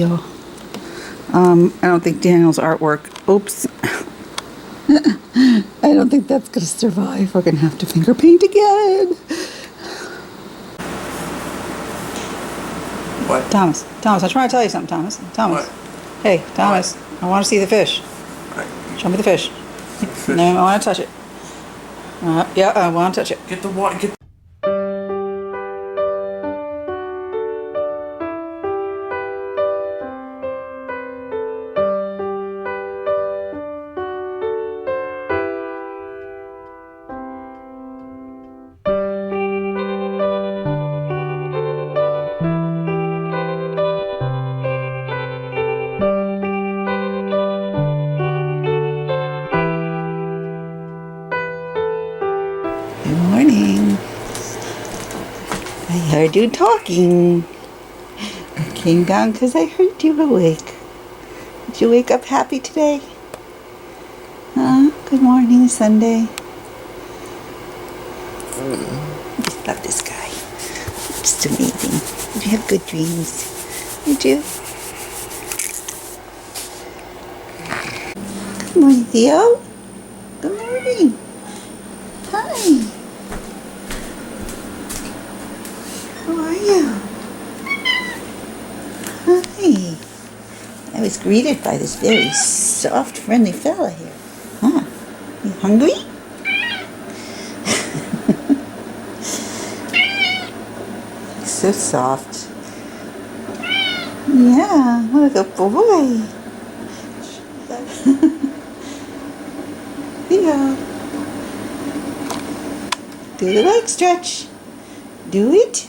I don't think Daniel's artwork. Oops. I don't think that's gonna survive. We're gonna have to finger paint again. What? Thomas, I'm trying to tell you something, Thomas. What? Hey, Thomas, what? I want to see the fish. Right. Show me the fish. Fish. No, I want to touch it. Yeah, I want to touch it. Get the water. Get. Good morning. I heard you talking. I came down because I heard you awake. Did you wake up happy today? Good morning, Sunday. I just love this guy. Just amazing. Did you have good dreams? Did you? Good morning, Theo. Good morning. Hi. How are you? Hi. I was greeted by this very soft, friendly fella here. Huh? You hungry? He's so soft. Yeah, what a good boy. Yeah. Do the leg stretch. Do it.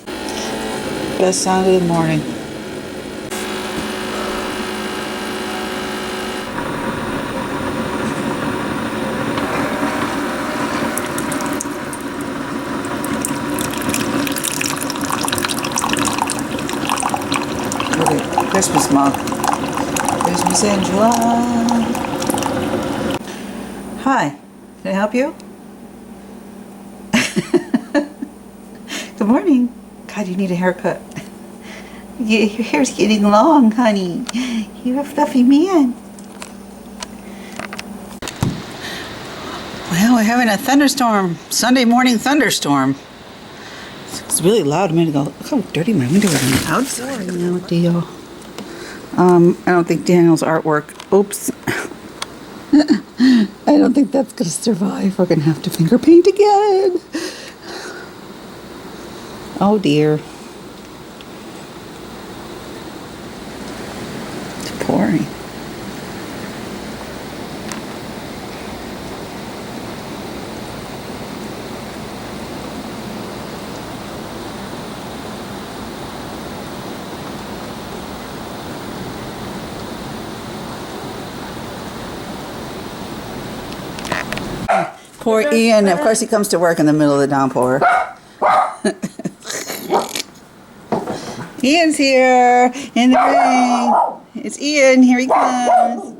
Best sound of the morning. Look at Christmas mug. Christmas in July. Hi. Can I help you? Good morning. God, you need a haircut. Your hair's getting long, honey. You're a fluffy man. Well, we're having a thunderstorm. Sunday morning thunderstorm. It's really loud a minute ago. Look how dirty my window is outside. No deal. I don't think Daniel's artwork. Oops. I don't think that's gonna survive. We're gonna have to finger paint again. Oh dear. It's pouring. Poor Ian. Of course he comes to work in the middle of the downpour. Ian's here in the rain. It's Ian. Here he comes.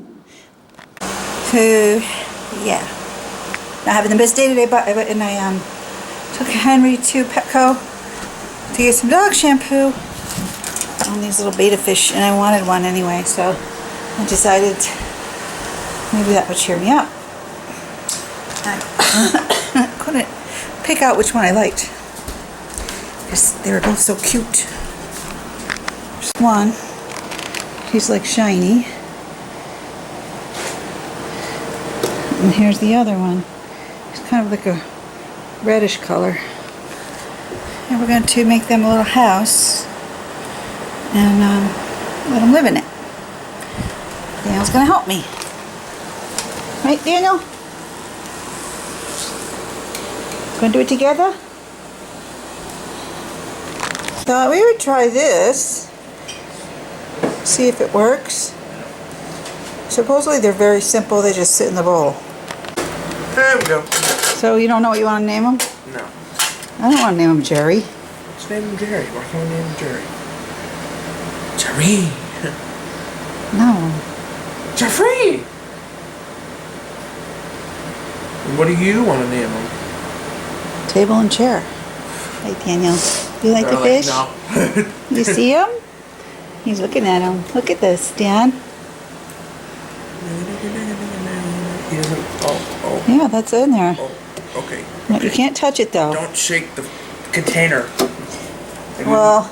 So, yeah. Not having the best day today, but and I took Henry to Petco to get some dog shampoo on these little betta fish, and I wanted one anyway, so I decided maybe that would cheer me up. I couldn't pick out which one I liked because they were both so cute. There's one, he's like shiny, and here's the other one. He's kind of like a reddish color, and we're going to make them a little house and let them live in it. Daniel's going to help me, right, Daniel? Going to do it together? Thought we would try this. See if it works. Supposedly they're very simple. They just sit in the bowl. There we go. So you don't know what you want to name them? No. I don't want to name them Jerry. Let's name him Jerry. Why can't we name him Jerry? Jerry. No. Jeffrey. What do you want to name him? Table and chair. Hey Daniel, you like the fish? No. You see them? He's looking at him. Look at this, Dan. He doesn't. Oh. Yeah, that's in there. Oh. Okay. No, you can't touch it though. Don't shake the container. Well,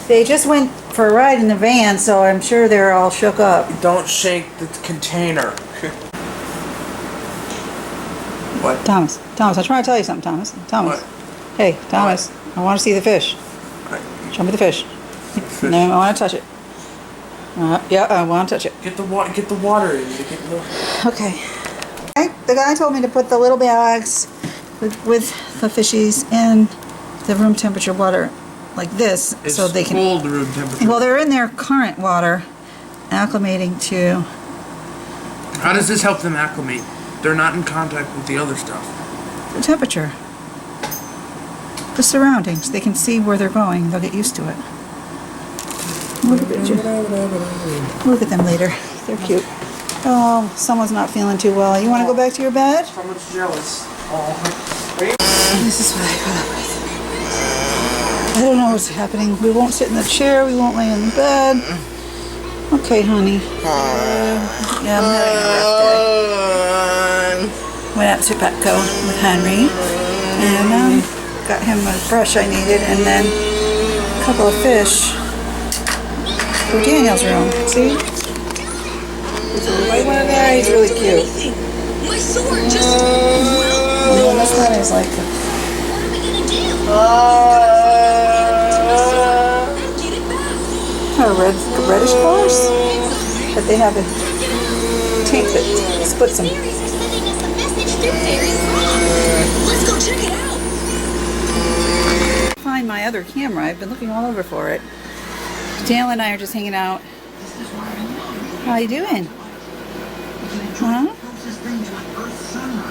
they just went for a ride in the van, so I'm sure they're all shook up. Don't shake the container. What? Thomas, I'm trying to tell you something, Thomas. What? Hey, Thomas, I want to see the fish. Show me the fish. No, I want to touch it. Yeah, I want to touch it. Get the water in. Okay. The guy told me to put the little bags with the fishies in the room temperature water like this, It's so they can cold room temperature. Well, they're in their current water, acclimating to. How does this help them acclimate? They're not in contact with the other stuff. The temperature. The surroundings. They can see where they're going. They'll get used to it. Look at them later. They're cute. Oh, someone's not feeling too well. You want to go back to your bed? Someone's jealous. Oh. This is what I put up with. I don't know what's happening. We won't sit in the chair. We won't lay in the bed. Okay, honey. Yeah, I'm having a rough day. Went out to Petco with Henry and got him a brush I needed and then a couple of fish for Daniel's room. See? There's a white one there. He's really cute. My sword just And this one is like reddish colors, but they have a tape that splits them. Let's go check it out. Find my other camera. I've been looking all over for it. Dale and I are just hanging out. How you doing? Huh?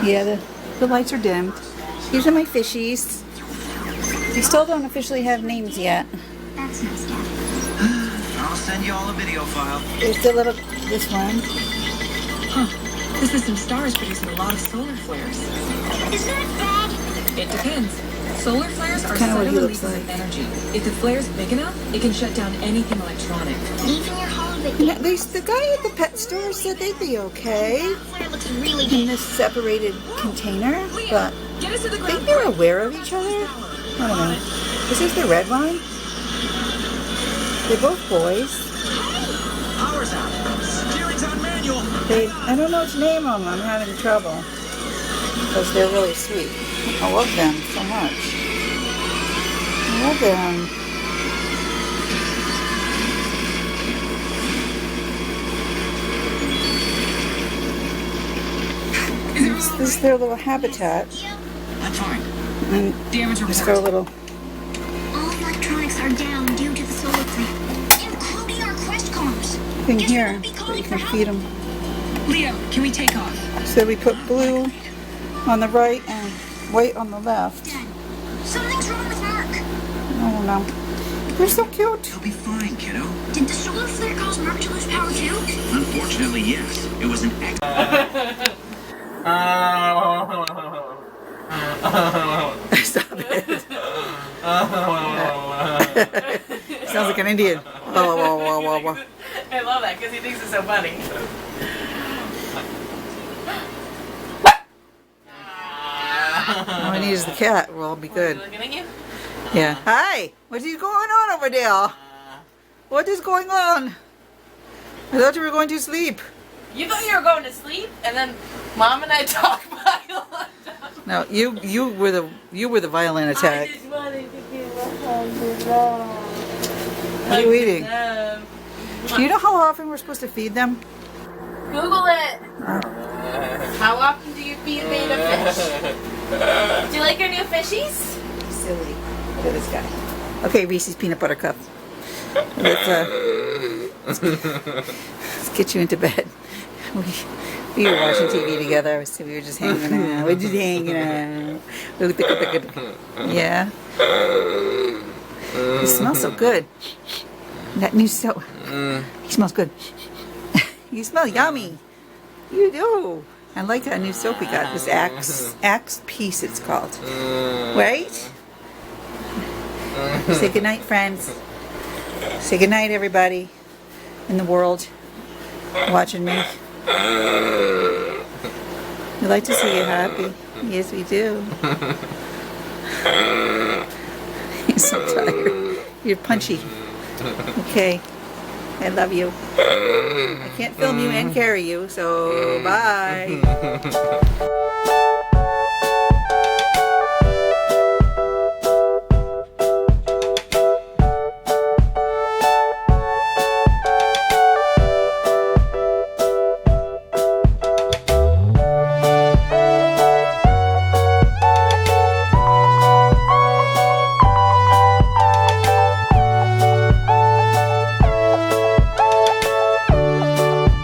Yeah, the lights are dimmed. These are my fishies. We still don't officially have names yet. That's nice, Dad. I'll send you all a video file. There's the little, this one. The system star is producing a lot of solar flares. Is that bad? It depends. Solar flares are Kinda what he sudden looks releases of like. energy. If the flare is big enough, it can shut down anything electronic. Even your home, but And at least the guy at the pet store said they'd be okay that flare looks really in big. this separated container, but Get us to the I ground. think they're aware of each other. I don't know. This is the red one. They're both boys. Power's out. Steering's on manual. I don't know what to name them. I'm having trouble because they're really sweet. I love them so much. I love them. This is their little habitat, I'm fine. and Damage just report. got a little. All electronics are down due to the solar flare, including our quest cars. Thing Guess here we'll be that calling you for can help. feed them. Leo, can we take off? So we put blue on the right and white on the left. Dad, something's wrong with Mark. I don't know. They're so cute. You'll be fine, kiddo. Did the solar flare cause Mark to lose power too? Unfortunately, yes. It was an ex. Stop it. Sounds like an Indian. Wah, wah, wah, wah, wah. I love that because he thinks it's so funny. All we need is the cat. We'll all be good. Looking at you? Yeah. Hi. What is going on over there? What is going on? I thought you were going to sleep. You thought you were going to sleep, and then Mom and I talked about it. No, you were the violin I attack. just wanted to give a hug to them. What are you eating? Them. Do you know how often we're supposed to feed them? Google it. How often do you feed beta fish? Do you like your new fishies? Silly. Look at this guy. Okay, Reese's peanut butter cup. Let's get you into bed. We were watching TV together, so we were just hanging out. We're just hanging out. Yeah. It smells so good. That new soap. He smells good. You smell yummy. You do. I like that new soap we got. This Axe Peace, it's called. Right? Say goodnight, friends. Say goodnight, everybody. in the world watching me. We like to see you happy. Yes, we do. You're so tired. You're punchy. Okay. I love you. I can't film you and carry you, so bye.